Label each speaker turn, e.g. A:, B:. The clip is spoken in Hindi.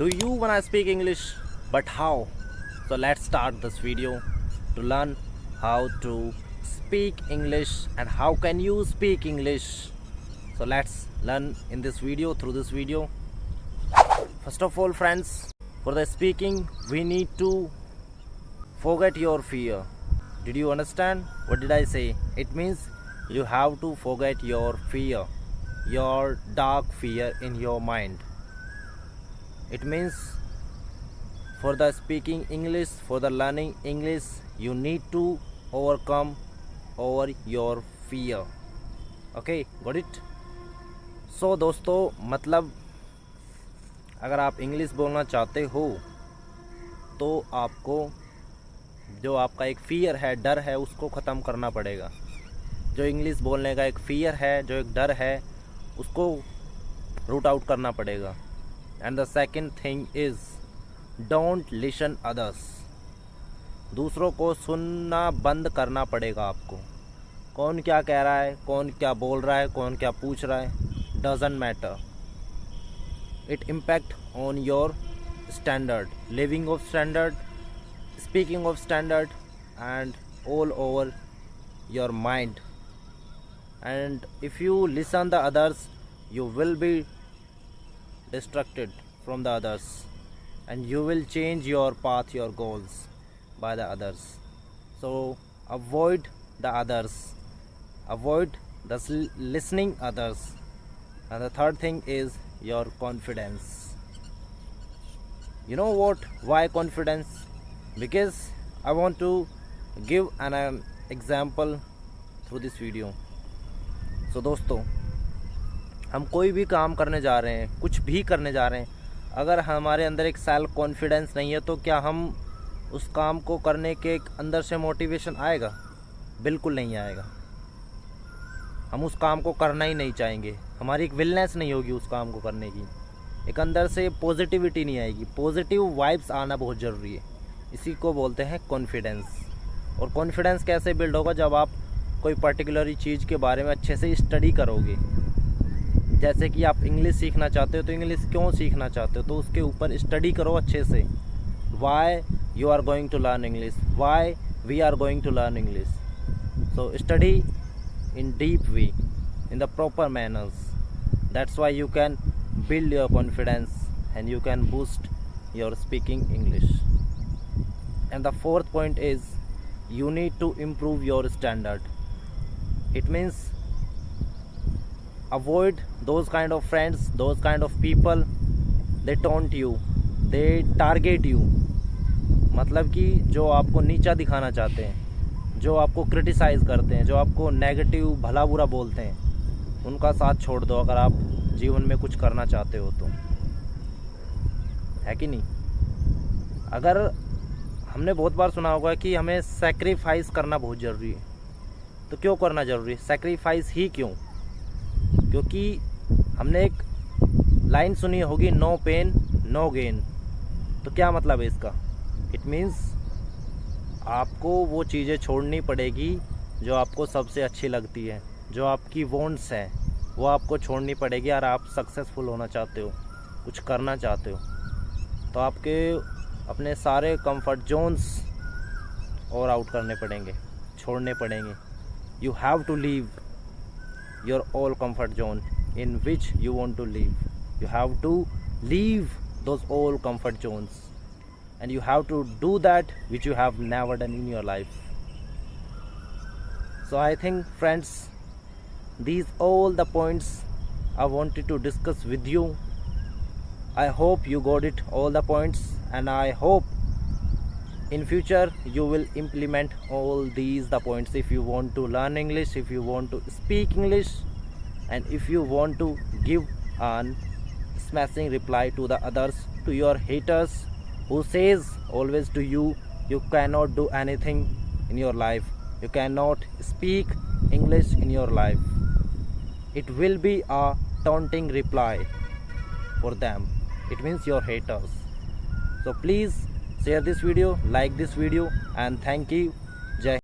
A: Do you wanna speak English? But how? So let's start this video to learn how to speak English and how can you speak English. So let's learn in this video, through this video. First of all, friends, for the speaking we need to forget your fear. Did you understand what did I say? It means you have to forget your fear, your dark fear in your mind. It means for the speaking English, for the learning English, you need to overcome over your fear. Okay, got it? So दोस्तों, मतलब अगर आप इंग्लिश बोलना चाहते हो तो आपको जो आपका एक फियर है, डर है, उसको ख़त्म करना पड़ेगा. जो इंग्लिश बोलने का एक फियर है, जो एक डर है, उसको रूट आउट करना पड़ेगा. And the second thing is don't listen others. दूसरों को सुनना बंद करना पड़ेगा आपको. कौन क्या कह रहा है, कौन क्या बोल रहा है, कौन क्या पूछ रहा है, doesn't matter. It impact on your standard, living of standard, speaking of standard, and all over your mind. And if you listen the others, you will be distracted from the others and you will change your path, your goals by the others. So avoid the others, avoid the listening others. And the third thing is your confidence. You know what, why confidence? Because I want to give an example through this video. So दोस्तों, हम कोई भी काम करने जा रहे हैं, कुछ भी करने जा रहे हैं, अगर हमारे अंदर एक सेल्फ कॉन्फिडेंस नहीं है तो क्या हम उस काम को करने के एक अंदर से मोटिवेशन आएगा? बिल्कुल नहीं आएगा. हम उस काम को करना ही नहीं चाहेंगे. हमारी एक विलनेस नहीं होगी उस काम को करने की. एक अंदर से पॉजिटिविटी नहीं आएगी. पॉजिटिव वाइब्स आना बहुत ज़रूरी है. इसी को बोलते हैं कॉन्फिडेंस. और कॉन्फिडेंस कैसे बिल्ड होगा? जब आप कोई पर्टिकुलर चीज़ के बारे में अच्छे से स्टडी करोगे. जैसे कि आप इंग्लिश सीखना चाहते हो तो इंग्लिश क्यों सीखना चाहते हो, तो उसके ऊपर स्टडी करो अच्छे से. Why you are going to learn English, why we are going to learn English. So study in deep way, in the proper manners. That's why you can build your confidence and you can boost your speaking English. And the fourth point is you need to improve your standard. It means avoid those kind of friends, those kind of people, they taunt you, they target you. मतलब कि जो आपको नीचा दिखाना चाहते हैं, जो आपको क्रिटिसाइज़ करते हैं, जो आपको नेगेटिव भला बुरा बोलते हैं, उनका साथ छोड़ दो अगर आप जीवन में कुछ करना चाहते हो तो. है कि नहीं? अगर हमने बहुत बार सुना होगा कि हमें सैक्रिफाइस करना बहुत ज़रूरी है. तो क्यों करना ज़रूरी है? सैक्रिफाइस ही क्यों? क्योंकि हमने एक लाइन सुनी होगी, नो पेन नो गेन. तो क्या मतलब है इसका? इट मीन्स आपको वो चीज़ें छोड़नी पड़ेगी जो आपको सबसे अच्छी लगती है, जो आपकी वॉन्ट्स हैं, वो आपको छोड़नी पड़ेगी. और आप सक्सेसफुल होना चाहते हो, कुछ करना चाहते हो, तो आपके अपने सारे कंफर्ट जोन्स और आउट करने पड़ेंगे, छोड़ने पड़ेंगे. You have to leave your all comfort zone in which you want to leave. You have to leave those all comfort zones and you have to do that which you have never done in your life. So I think friends, these all the points I wanted to discuss with you. I hope you got it, all the points, and I hope in future you will implement all these the points if you want to learn English, if you want to speak English, and if you want to give an smashing reply to the others, to your haters who says always to you, you cannot do anything in your life, you cannot speak English in your life. It will be a taunting reply for them. It means your haters. So please share this video, like this video, and thank you. Jai